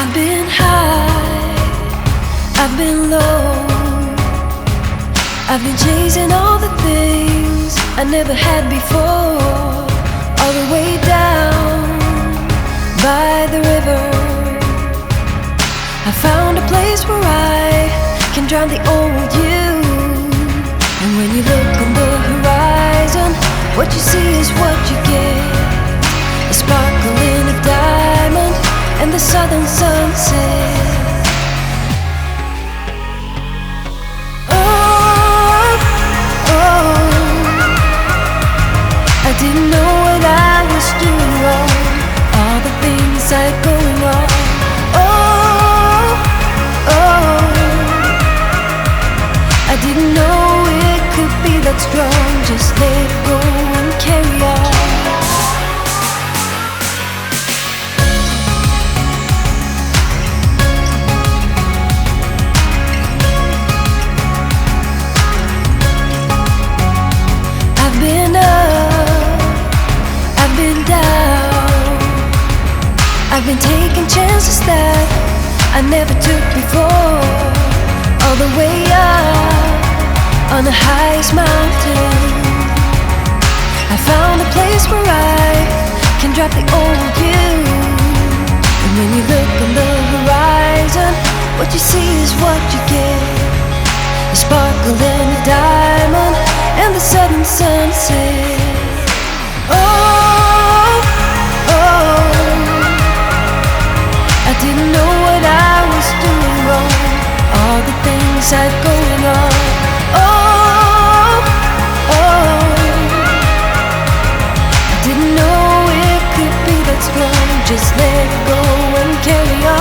I've been high, I've been low, I've been chasing all the things I never had before. All the way down by the river, I found a place where I can drown the old you. And when you look on the horizon, what you see is what you get. A sparkle in a diamond and the southern sunset. Oh, oh, I didn't know what I was doing wrong. All the things I had going on. Oh, oh, I didn't know it could be that strong. Just let go and carry on. I've been up, I've been down, I've been taking chances that I never took before. All the way up on the highest mountain, I found a place where I can drop the old you. And when you look on the horizon, what you see is what you get. A sparkle and a diamond and the southern sunset. Oh, oh, I didn't know what I was doing wrong. All the things I'd going on. Oh, oh, I didn't know it could be that strong. Just let go and carry on.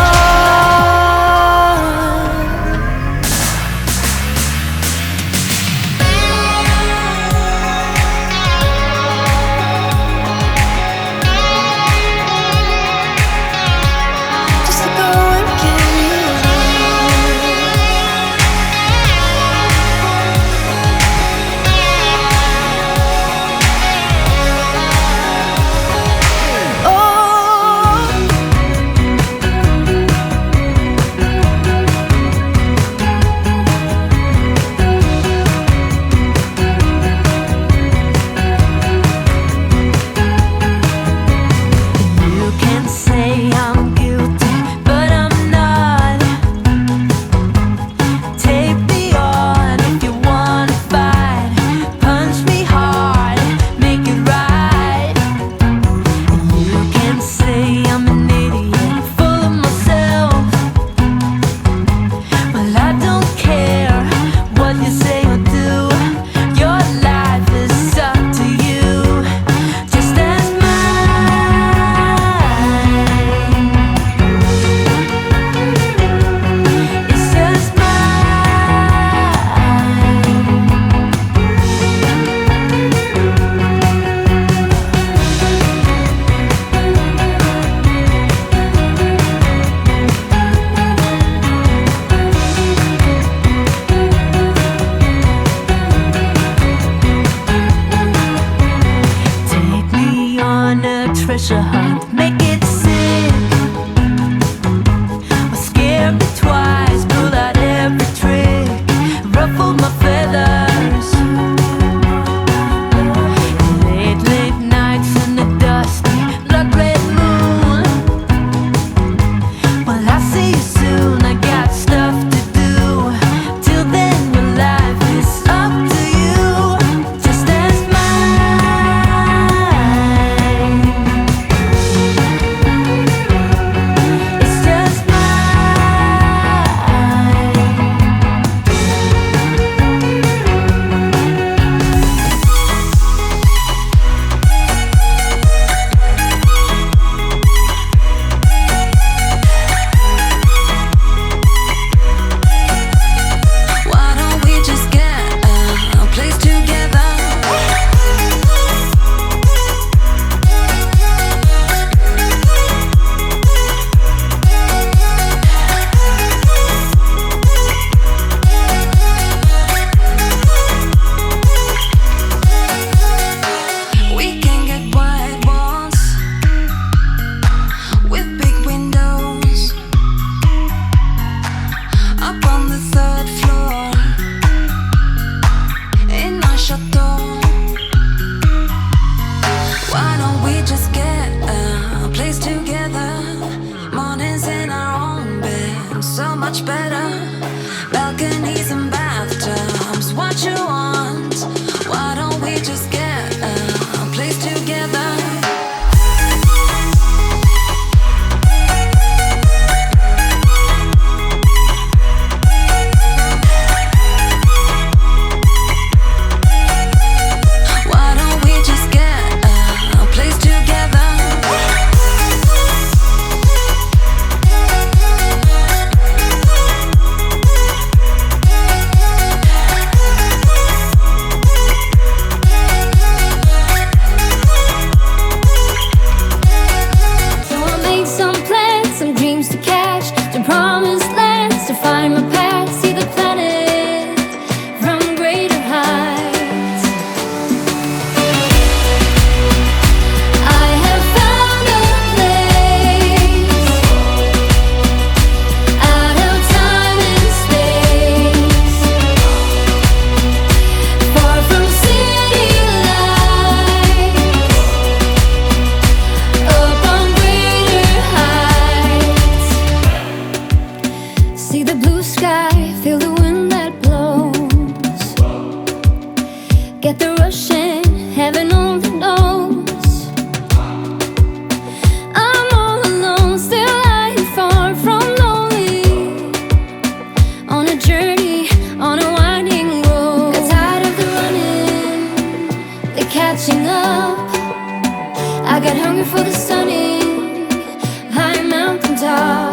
much better. Balconies and bathtubs, what you want? Why don't we just get a place together? Promised lands to find my path, see the planet from greater heights. I have found a place out of time and space, far from city lights, up on greater heights. See the blue sky, feel the wind that blows. Get the rush in, heaven only knows. I'm all alone, still lying far from lonely. On a journey, on a winding road. Got tired of the running, the catching up. I got hungry for the sunny high mountain top.